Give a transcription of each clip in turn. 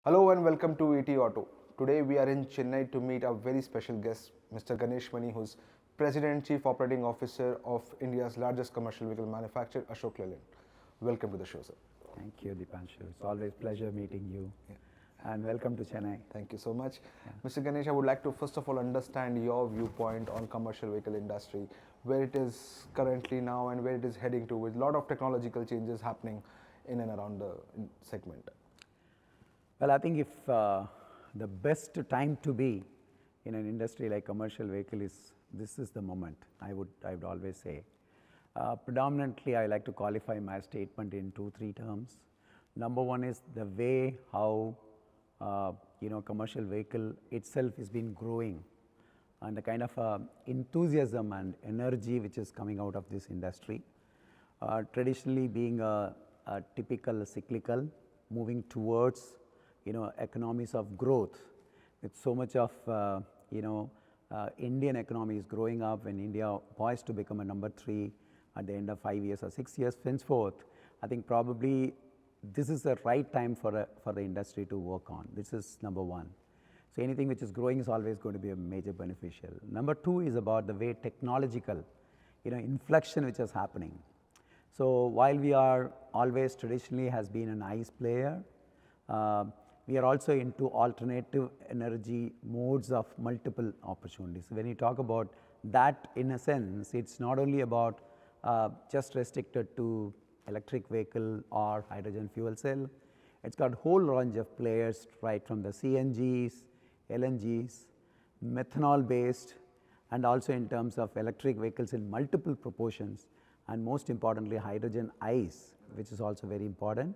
Hello and welcome to ET Auto. Today we are in Chennai to meet a very special guest, Mr. Ganesh Mani, who's President Chief Operating Officer of India's largest commercial vehicle manufacturer, Ashok Leyland. Welcome to the show, sir. Thank you, Dipanshu. It's always pleasure meeting you. And welcome to Chennai. Thank you so much. Mr. Ganesh, I would like to first of all understand your viewpoint on commercial vehicle industry, where it is currently now and where it is heading to, with a lot of technological changes happening in and around the segment. Well, I think if the best time to be in an industry like commercial vehicle is, this is the moment, I would always say. Predominantly, I like to qualify my statement in 2-3 terms. Number one is the way how commercial vehicle itself has been growing, and the kind of enthusiasm and energy which is coming out of this industry. Traditionally being a typical cyclical, moving towards economies of growth, with so much of Indian economy is growing up, and India poised to become a number 3 at the end of 5 years or 6 years henceforth. I think probably this is the right time for the industry to work on. This is number one. So anything which is growing is always going to be a major beneficial. Number two is about the way technological inflection which is happening. So while we are always traditionally has been an ICE player, we are also into alternative energy modes of multiple opportunities. When you talk about that, in a sense, it's not only about just restricted to electric vehicle or hydrogen fuel cell. It's got a whole range of players, right from the CNGs, LNGs, methanol based, and also in terms of electric vehicles in multiple proportions, and most importantly hydrogen ICE, which is also very important,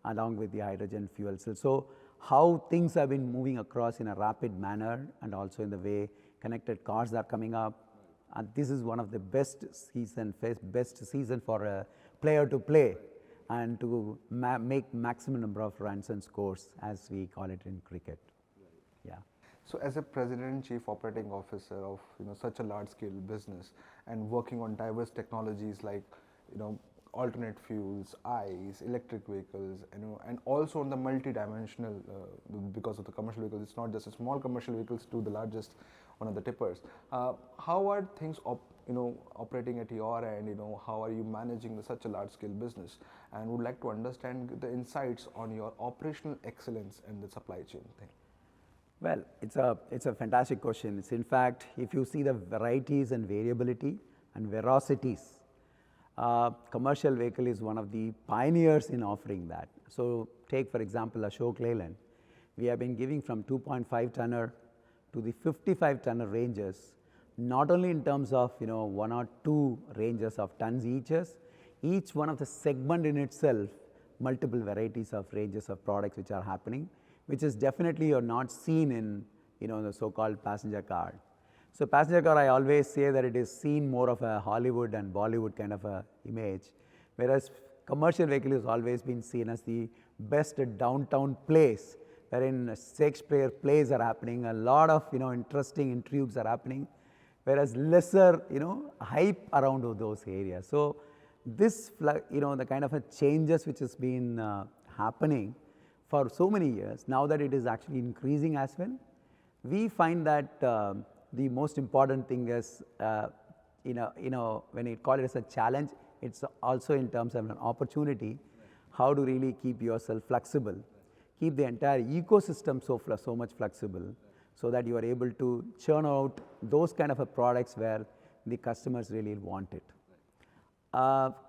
along with the hydrogen fuel cell. So how things have been moving across in a rapid manner, and also in the way connected cars are coming up, and this is one of the best season for a player to play and to make maximum number of runs and scores, as we call it in cricket. Yeah. So as a President Chief Operating Officer of such a large scale business and working on diverse technologies like alternate fuels, ICE, electric vehicles, and also on the multi-dimensional because of the commercial vehicles. It's not just a small commercial vehicles to the largest, one of the tippers. How are things operating at your end? How are you managing such a large scale business? And would like to understand the insights on your operational excellence and the supply chain thing. Well, it's a fantastic question. It's in fact, if you see the varieties and variability and velocities, commercial vehicle is one of the pioneers in offering that. So take for example Ashok Leyland. We have been giving from 2.5 tonner to the 55 tonner ranges, not only in terms of 1 or 2 ranges of tons each one of the segment in itself, multiple varieties of ranges of products which are happening, which is definitely you're not seen in the so-called passenger car. So passenger car, I always say that it is seen more of a Hollywood and Bollywood kind of a image, whereas commercial vehicle has always been seen as the best downtown place, wherein Shakespeare plays are happening, a lot of interesting intrigues are happening, whereas lesser hype around those areas. So this the kind of a changes which has been happening for so many years, now that it is actually increasing as well, we find that the most important thing is, when you call it as a challenge, it's also in terms of an opportunity, how to really keep yourself flexible, keep the entire ecosystem so much flexible, so that you are able to churn out those kind of products where the customers really want it.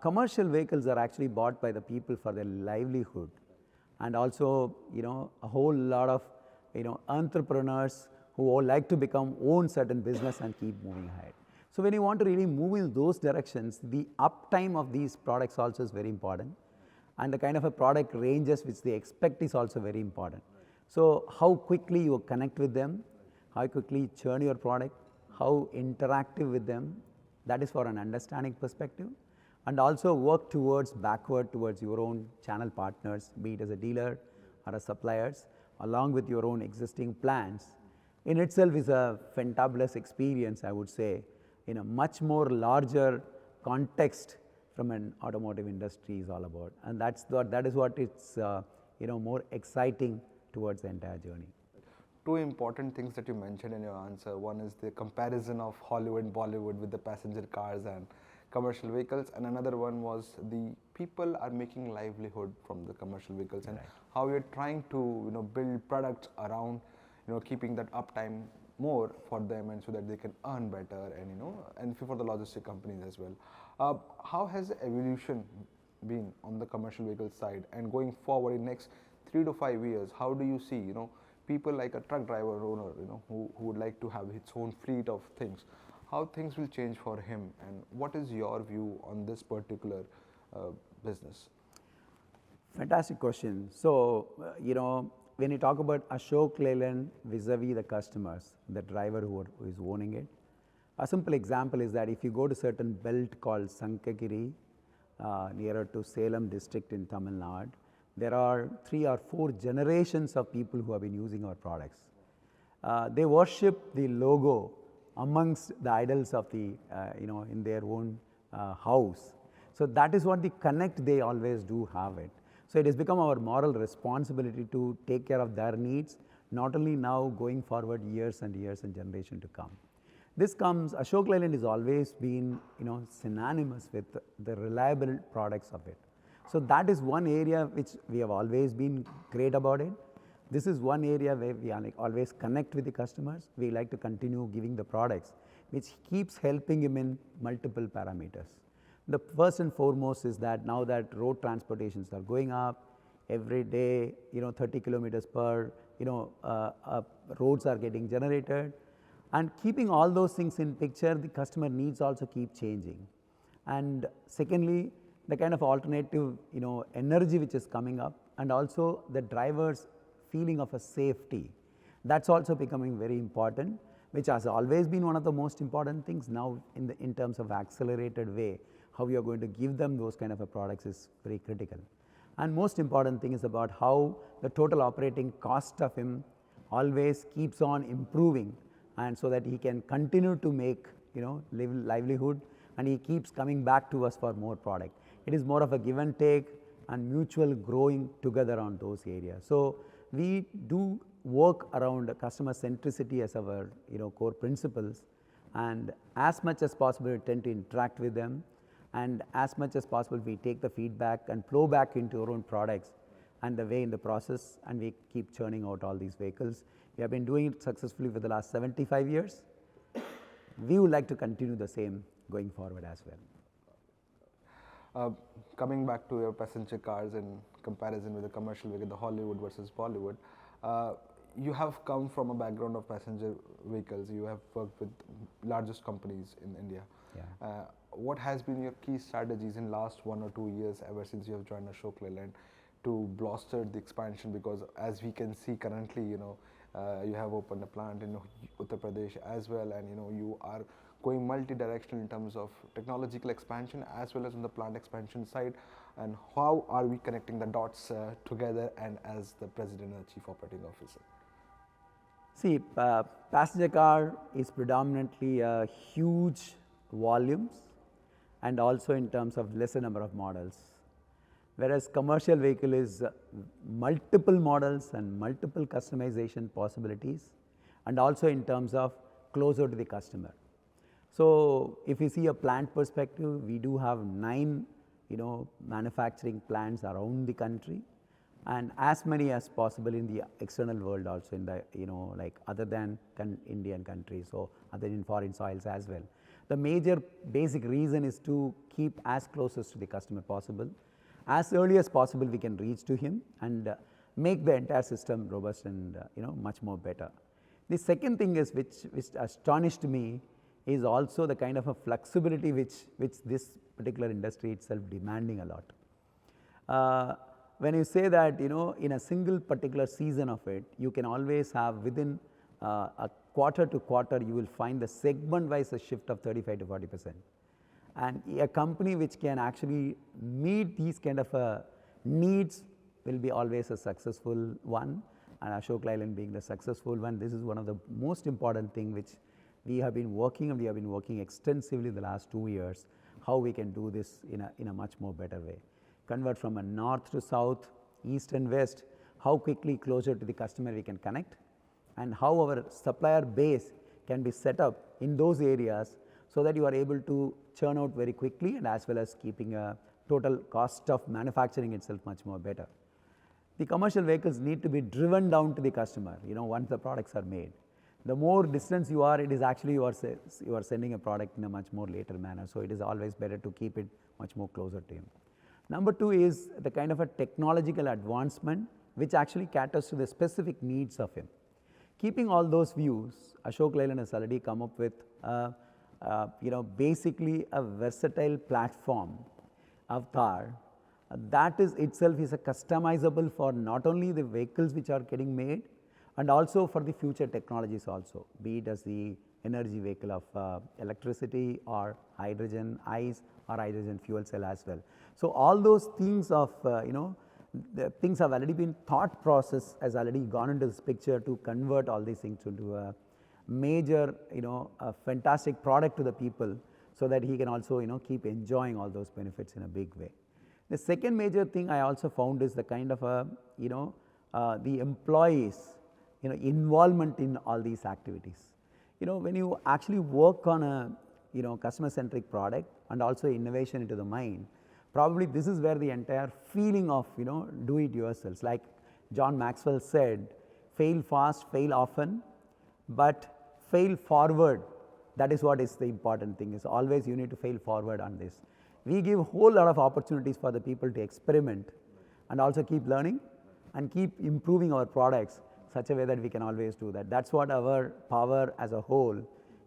Commercial vehicles are actually bought by the people for their livelihood, and also a whole lot of entrepreneurs who like to own certain business and keep moving ahead. So when you want to really move in those directions, the uptime of these products also is very important, and the kind of a product ranges which they expect is also very important. So how quickly you connect with them, how quickly churn your product, how interactive with them, that is for an understanding perspective, and also work backward towards your own channel partners, be it as a dealer or a suppliers, along with your own existing plans. In itself is a fantabulous experience, I would say, in a much more larger context from an automotive industry is all about, and that is what it's more exciting towards the entire journey. Two important things that you mentioned in your answer. One is the comparison of Hollywood and Bollywood with the passenger cars and commercial vehicles, and another one was the people are making livelihood from the commercial vehicles, and how you're trying to build products around keeping that uptime more for them, and so that they can earn better, and and for the logistic companies as well. How has the evolution been on the commercial vehicle side, and going forward in next 3 to 5 years, how do you see people like a truck driver owner who would like to have his own fleet of things, how things will change for him, and what is your view on this particular business? Fantastic question. So, when you talk about Ashok Leyland vis-a-vis the customers, the driver who is owning it, a simple example is that if you go to certain belt called Sankagiri, nearer to Salem district in Tamil Nadu, there are 3 or 4 generations of people who have been using our products. They worship the logo amongst the idols of the, in their own house. So that is what the connect they always do have it. So it has become our moral responsibility to take care of their needs, not only now, going forward years and years and generation to come. This comes, Ashok Leyland has always been, synonymous with the reliable products of it. So that is one area which we have always been great about it. This is one area where we are always connect with the customers. We like to continue giving the products, which keeps helping him in multiple parameters. The first and foremost is that now that road transportations are going up every day, 30 kilometers per, roads are getting generated, and keeping all those things in picture, the customer needs also keep changing. And secondly, the kind of alternative, energy which is coming up, and also the driver's feeling of a safety. That's also becoming very important, which has always been one of the most important things. Now in terms of accelerated way, how you are going to give them those kind of a products is very critical. And most important thing is about how the total operating cost of him always keeps on improving, and so that he can continue to make, livelihood, and he keeps coming back to us for more product. It is more of a give and take and mutual growing together on those areas. So we do work around customer centricity as our core principles, and as much as possible we tend to interact with them, and as much as possible we take the feedback and flow back into our own products and the way in the process, and we keep churning out all these vehicles. We have been doing it successfully for the last 75 years. We would like to continue the same going forward as well. Coming back to your passenger cars in comparison with the commercial vehicle, the Hollywood versus Bollywood, you have come from a background of passenger vehicles. You have worked with largest companies in India. Yeah. What has been your key strategies in last 1 or 2 years, ever since you have joined Ashok Leyland, to bolster the expansion? Because as we can see currently, you have opened a plant in Uttar Pradesh as well, and you are going multi-directional in terms of technological expansion as well as on the plant expansion side. And how are we connecting the dots together, and as the President and Chief Operating Officer? See, passenger car is predominantly huge volumes, and also in terms of lesser number of models, whereas commercial vehicle is multiple models and multiple customization possibilities, and also in terms of closer to the customer. So if you see a plant perspective, we do have 9 manufacturing plants around the country, and as many as possible in the external world also, in the like other than Indian countries, so other in foreign soils as well. The major basic reason is to keep as closest to the customer possible. As early as possible we can reach to him and make the entire system robust and much more better. The second thing is which astonished me is also the kind of a flexibility which this particular industry itself demanding a lot. When you say that in a single particular season of it, you can always have within a quarter to quarter, you will find the segment wise a shift of 35 to 40%. And a company which can actually meet these kind of needs will be always a successful one, and Ashok Leyland being the successful one, this is one of the most important thing which we have been working, and we have been working extensively the last 2 years, how we can do this in a much more better way. Convert from a north to south, east and west, how quickly closer to the customer we can connect, and how our supplier base can be set up in those areas so that you are able to churn out very quickly and as well as keeping a total cost of manufacturing itself much more better. The commercial vehicles need to be driven down to the customer, once the products are made. The more distance you are, it is actually you are sending a product in a much more later manner. So it is always better to keep it much more closer to him. Number two is the kind of a technological advancement which actually caters to the specific needs of him. Keeping all those views, Ashok Leyland has already come up with basically a versatile platform, Avatar, that is itself is a customizable for not only the vehicles which are getting made and also for the future technologies also, be it as the energy vehicle of electricity or hydrogen ICE or hydrogen fuel cell as well. So all those things of the things have already been thought process has already gone into this picture to convert all these things into a major a fantastic product to the people so that he can also keep enjoying all those benefits in a big way. The second major thing I also found is the kind of a the employees involvement in all these activities. When you actually work on a customer centric product and also innovation into the mind, probably this is where the entire feeling of do it yourselves, like John Maxwell said, fail fast, fail often, but fail forward. That is what is the important thing, is always you need to fail forward on this. We give a whole lot of opportunities for the people to experiment and also keep learning and keep improving our products such a way that we can always do that. That's what our power as a whole,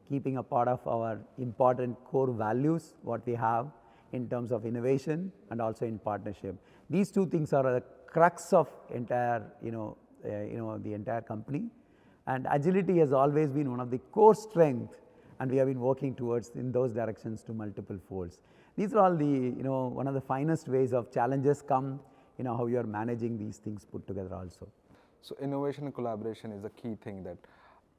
keeping a part of our important core values, what we have in terms of innovation and also in partnership. These two things are the crux of entire, the entire company. And agility has always been one of the core strengths, and we have been working towards in those directions to multiple folds. These are all the, one of the finest ways of challenges come, how you are managing these things put together also. So innovation and collaboration is a key thing, that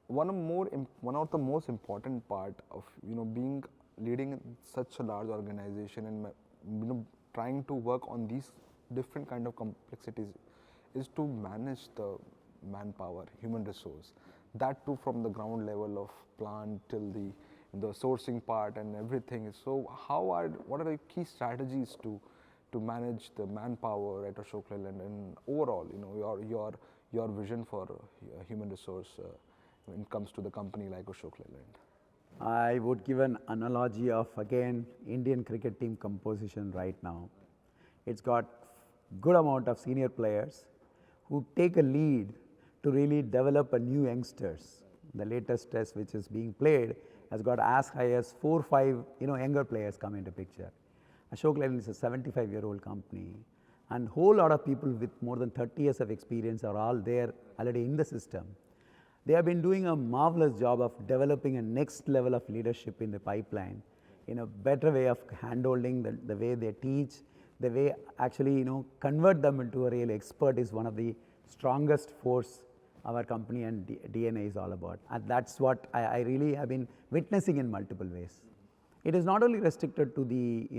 one of the most important part of leading such a large organization and trying to work on these different kind of complexities is to manage the manpower, human resource, that too from the ground level of plant till the sourcing part and everything. So what are the key strategies to manage the manpower at Ashok Leyland, and overall your vision for human resource when it comes to the company like Ashok Leyland? I would give an analogy of, again, Indian cricket team composition right now. It's got good amount of senior players who take a lead to really develop a new youngsters. The latest test which is being played has got as high as 4 or 5 younger players come into picture. Ashok Leyland is a 75-year-old company, and whole lot of people with more than 30 years of experience are all there already in the system. They have been doing a marvelous job of developing a next level of leadership in the pipeline, in a better way of handholding the way they teach, the way actually convert them into a real expert is one of the strongest force our company and DNA is all about. And that's what I really have been witnessing in multiple ways. It is not only restricted to the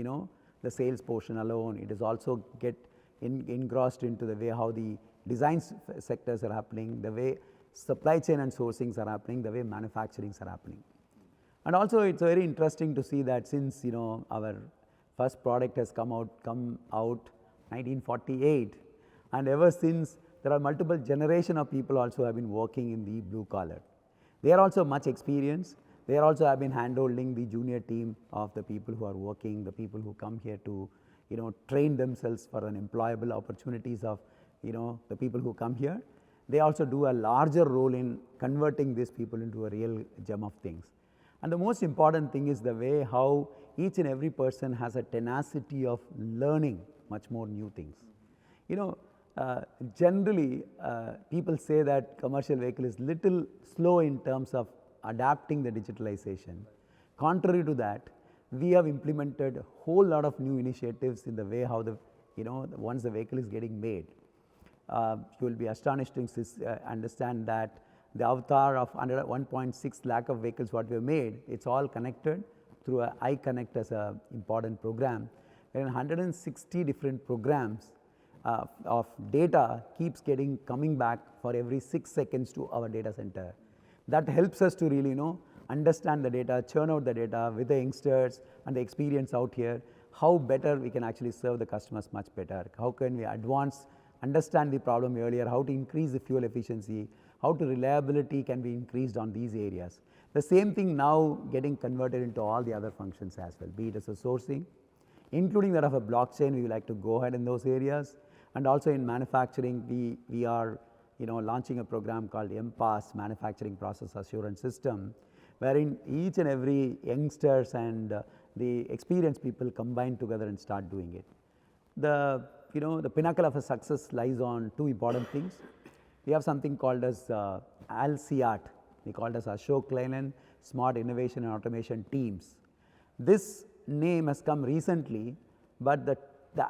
the sales portion alone, it is also get engrossed into the way how the design sectors are happening, the way supply chain and sourcings are happening, the way manufacturings are happening. And also it's very interesting to see that since our first product has come out 1948, and ever since there are multiple generation of people also have been working in the blue collar. They are also much experienced. They also have been handholding the junior team of the people who are working, the people who come here to train themselves for an employable opportunities of the people who come here. They also do a larger role in converting these people into a real gem of things. And the most important thing is the way how each and every person has a tenacity of learning much more new things. Generally people say that commercial vehicle is little slow in terms of adapting the digitalization. Contrary to that, we have implemented a whole lot of new initiatives in the way how the once the vehicle is getting made. You will be astonished to understand that the avatar of under 1.6 lakh of vehicles what we have made, it's all connected through a iConnect as a important program. There are 160 different programs of data keeps coming back for every 6 seconds to our data center. That helps us to really understand the data, churn out the data with the youngsters and the experience out here, how better we can actually serve the customers much better. How can we understand the problem earlier, how to increase the fuel efficiency, how to reliability can be increased on these areas. The same thing now getting converted into all the other functions as well, be it as a sourcing, including that of a blockchain. We would like to go ahead in those areas. And also in manufacturing, we are launching a program called MPAS, Manufacturing Process Assurance System, wherein each and every youngsters and the experienced people combine together and start doing it. The pinnacle of a success lies on two important things. We have something called as ALCIAT. We call it as Ashok Leyland Smart Innovation and Automation Teams. This name has come recently, but the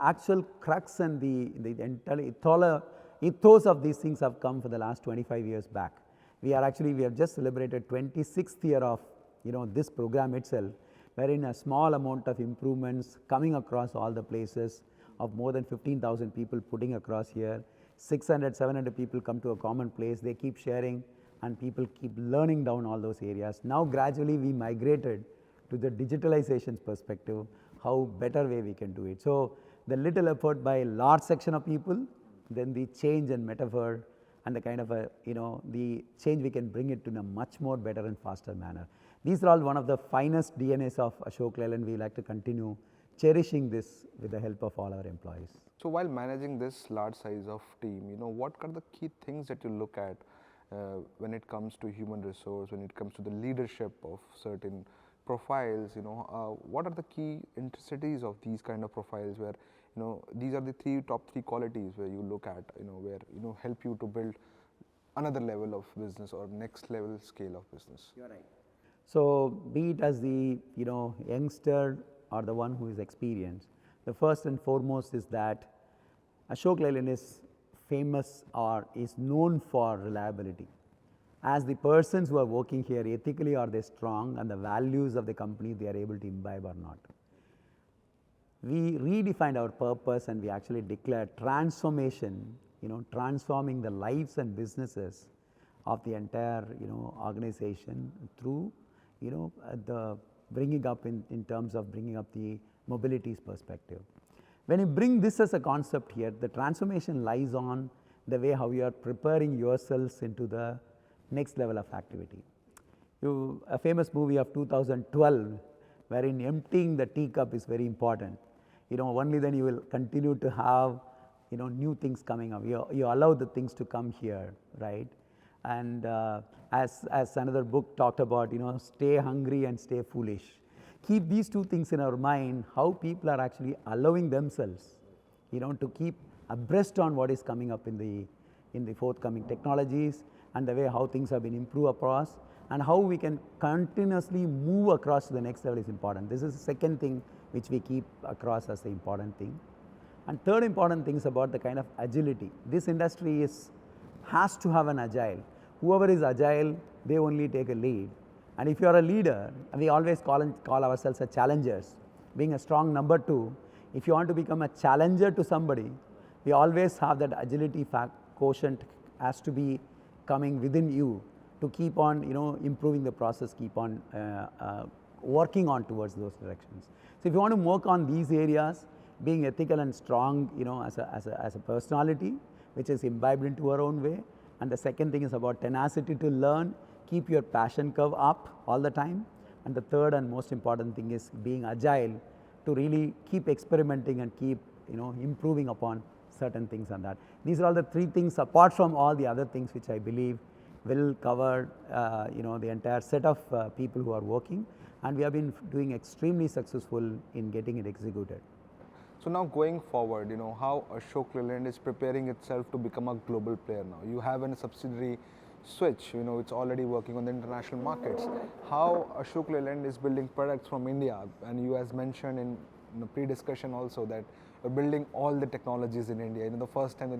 actual crux and the entire ethos of these things have come for the last 25 years back. We have just celebrated 26th year of this program itself, wherein a small amount of improvements coming across all the places of more than 15,000 people putting across here, 600, 700 people come to a common place, they keep sharing and people keep learning down all those areas. Now gradually we migrated to the digitalization perspective, how better way we can do it. So the little effort by a large section of people, then the change and metaphor and the kind of the change we can bring it to in a much more better and faster manner. These are all one of the finest DNAs of Ashok Leyland. We like to continue cherishing this with the help of all our employees. So while managing this large size of team, what are the key things that you look at when it comes to human resource, when it comes to the leadership of certain profiles, what are the key intricacies of these kind of profiles where, these are the top three qualities where you look at, where, help you to build another level of business or next level scale of business. You're right. So be it as the, youngster or the one who is experienced, the first and foremost is that Ashok Leyland is famous or is known for reliability. As the persons who are working here, ethically are they strong and the values of the company they are able to imbibe or not. We redefined our purpose and we actually declared transformation, transforming the lives and businesses of the entire, organization through, the bringing up in terms of bringing up the mobilities perspective. When you bring this as a concept here, the transformation lies on the way how you are preparing yourselves into the next level of activity. A famous movie of 2012, wherein emptying the teacup is very important. Only then you will continue to have, new things coming up. You allow the things to come here, right? And as another book talked about, stay hungry and stay foolish. Keep these two things in our mind, how people are actually allowing themselves, to keep abreast on what is coming up in the forthcoming technologies and the way how things have been improved across and how we can continuously move across to the next level is important. This is the second thing which we keep across as the important thing. And third important thing is about the kind of agility. This industry has to have an agile. Whoever is agile, they only take a lead. And if you are a leader, and we always call ourselves as challengers, being a strong number two, if you want to become a challenger to somebody, we always have that agility quotient has to be coming within you to keep on, improving the process, keep on working on towards those directions. So if you want to work on these areas, being ethical and strong, as a personality, which is imbibed into our own way. And the second thing is about tenacity to learn, keep your passion curve up all the time. And the third and most important thing is being agile to really keep experimenting and keep, improving upon certain things on that. These are all the three things apart from all the other things which I believe will cover, the entire set of people who are working. And we have been doing extremely successful in getting it executed. So now going forward, how Ashok Leyland is preparing itself to become a global player now. You have a subsidiary Switch, it's already working on the international markets. How Ashok Leyland is building products from India, and you as mentioned in the pre-discussion also that you're building all the technologies in India. The first time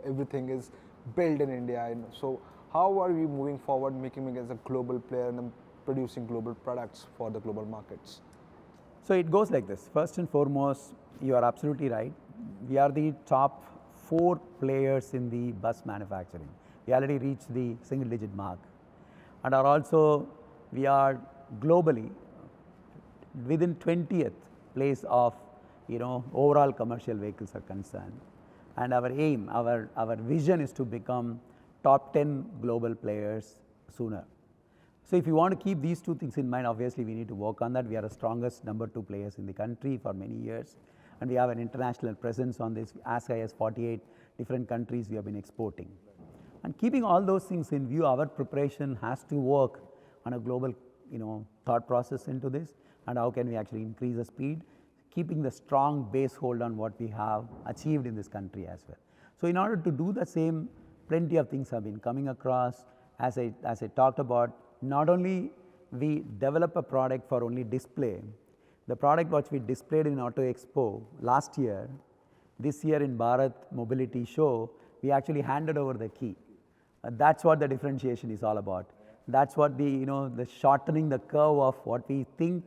everything is built in India. So how are we moving forward, making it as a global player and producing global products for the global markets? So it goes like this. First and foremost, you are absolutely right. We are the top 4 players in the bus manufacturing. We already reached the single digit mark. And are also, we are globally within 20th place of overall commercial vehicles are concerned. And our aim, our vision is to become top 10 global players sooner. So if you want to keep these two things in mind, obviously we need to work on that. We are the strongest number 2 players in the country for many years, and we have an international presence on this as high as 48 different countries we have been exporting. And keeping all those things in view, our preparation has to work on a global thought process into this, and how can we actually increase the speed, keeping the strong base hold on what we have achieved in this country as well. So in order to do the same, plenty of things have been coming across. As I talked about, not only we develop a product for only display, the product which we displayed in Auto Expo last year, this year in Bharat Mobility Show, we actually handed over the key. That's what the differentiation is all about. That's what the shortening the curve of what we think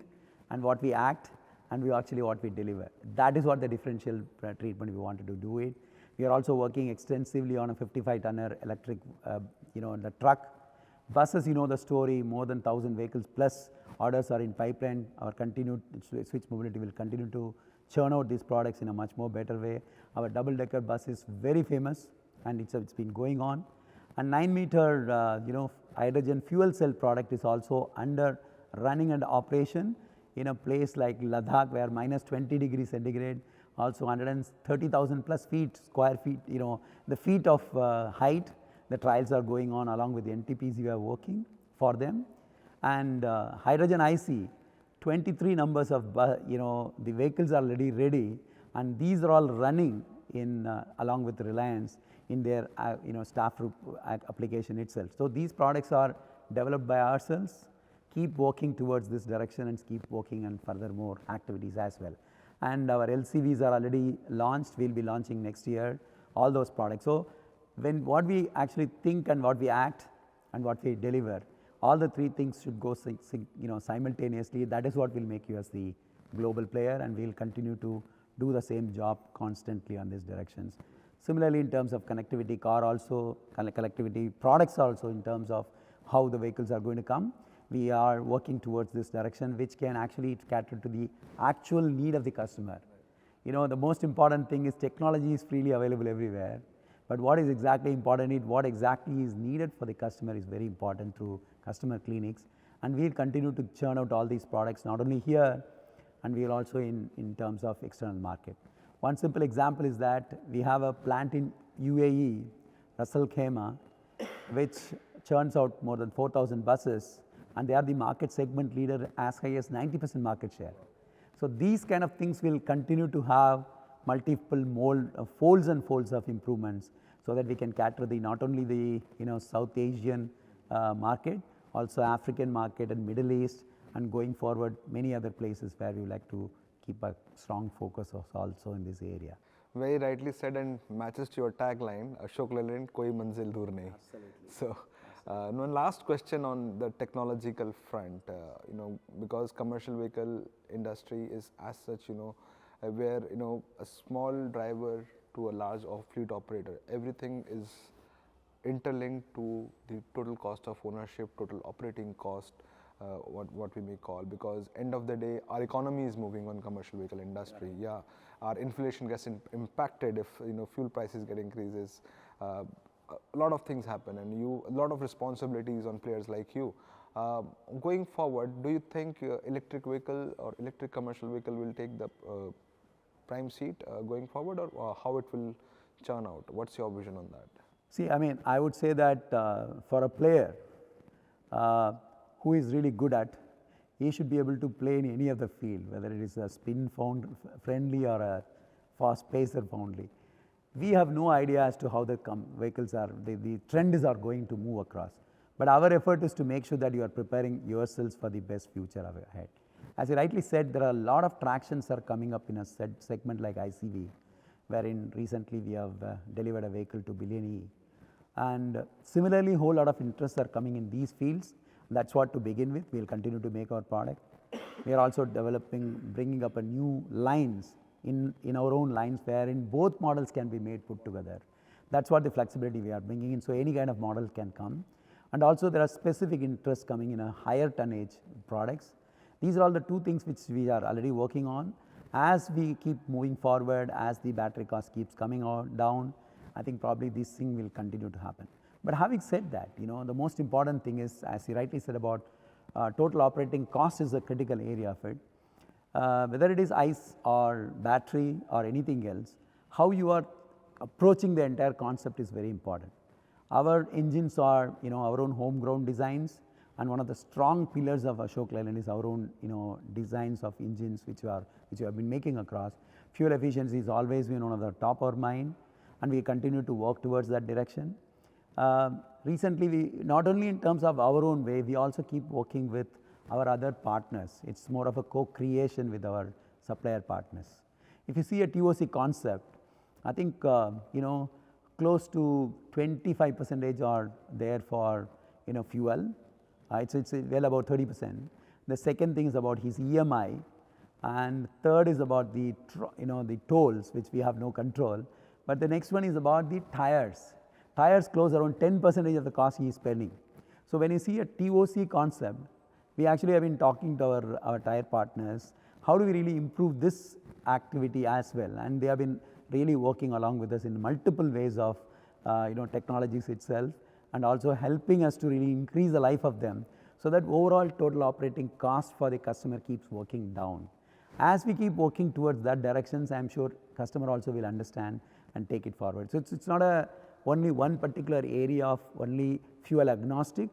and what we act and what we deliver. That is what the differential treatment we wanted to do it. We are also working extensively on a 55-tonner electric, the truck. Buses, the story, more than 1,000 vehicles plus orders are in pipeline. Our continued Switch Mobility will continue to churn out these products in a much more better way. Our double-decker bus is very famous, and it's been going on. A 9-meter, hydrogen fuel cell product is also under running and operation in a place like Ladakh, where minus 20 degrees centigrade, also 130,000 plus square feet, the feet of height. The trials are going on along with the NTPs we are working for them. And hydrogen IC, 23 numbers of, the vehicles are already ready, and these are all running in along with Reliance in their staff application itself. So these products are developed by ourselves. Keep working towards this direction and keep working on further more activities as well. And our LCVs are already launched. We'll be launching next year all those products. So when what we actually think and what we act and what we deliver, all the 3 things should go simultaneously. That is what will make you as the global player, and we'll continue to do the same job constantly on these directions. Similarly, in terms of connectivity, car also, connectivity products also, in terms of how the vehicles are going to come, we are working towards this direction, which can actually cater to the actual need of the customer. The most important thing is technology is freely available everywhere, but what is exactly important, what exactly is needed for the customer is very important through customer clinics, and we'll continue to churn out all these products, not only here, and we'll also in terms of external market. One simple example is that we have a plant in UAE, Ras Al Khaimah, which churns out more than 4,000 buses, and they are the market segment leader as high as 90% market share. So these kind of things will continue to have multiple folds and folds of improvements, so that we can cater not only the South Asian market, also African market and Middle East, and going forward many other places where we would like to keep a strong focus also in this area. Very rightly said, and matches to your tagline, Ashok Leyland, koi manzil dur nahi. Absolutely. So, one last question on the technological front, because commercial vehicle industry is as such, where, a small driver to a large fleet operator, everything is interlinked to the total cost of ownership, total operating cost, what we may call, because end of the day our economy is moving on commercial vehicle industry. Right. Yeah, our inflation gets impacted if fuel prices get increases. A lot of things happen, and a lot of responsibilities on players like you. Going forward, do you think electric vehicle or electric commercial vehicle will take the prime seat going forward, or how it will churn out? What's your vision on that? See, I would say that for a player who is really good at, he should be able to play in any of the field, whether it is a spin friendly or a fast pacer friendly. We have no idea as to how the vehicles are, the trends are going to move across. But our effort is to make sure that you are preparing yourselves for the best future ahead. As you rightly said, there are a lot of tractions are coming up in a segment like ICV, wherein recently we have delivered a vehicle to Billion E. And similarly, a whole lot of interests are coming in these fields. That's what to begin with. We'll continue to make our product. We are also bringing up a new lines in our own lines wherein both models can be made put together. That's what the flexibility we are bringing in, so any kind of model can come. And also there are specific interests coming in a higher tonnage products. These are all the two things which we are already working on. As we keep moving forward, as the battery cost keeps coming down, I think probably this thing will continue to happen. But having said that, the most important thing is, as you rightly said about total operating cost is a critical area of it. Whether it is ICE or battery or anything else, how you are approaching the entire concept is very important. Our engines are, our own homegrown designs, and one of the strong pillars of Ashok Leyland is our own, designs of engines which we have been making across. Fuel efficiency has always been one of the top of our mind, and we continue to work towards that direction. Recently, we not only in terms of our own way, we also keep working with our other partners. It's more of a co-creation with our supplier partners. If you see a TOC concept, I think close to 25% are there for fuel. It's well about 30%. The second thing is about his EMI, and third is about the the tolls, which we have no control. But the next one is about the tires. Tires close around 10% of the cost he is spending. So when you see a TOC concept, we actually have been talking to our tire partners. How do we really improve this activity as well? And they have been really working along with us in multiple ways of technologies itself, and also helping us to really increase the life of them, so that overall total operating cost for the customer keeps working down. As we keep working towards that directions, I am sure customer also will understand and take it forward. So it's not only one particular area of only fuel agnostic.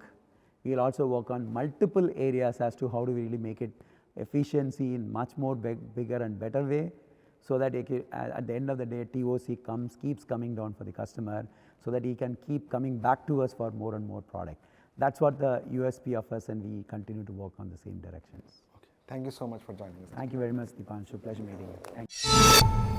We will also work on multiple areas as to how do we really make it efficiency in much more bigger and better way, so that at the end of the day TOC keeps coming down for the customer, so that he can keep coming back to us for more and more product. That's what the USP of us, and we continue to work on the same directions. Okay. Thank you so much for joining us. Thank you very much, Dipanshu. Pleasure meeting you. Thank you.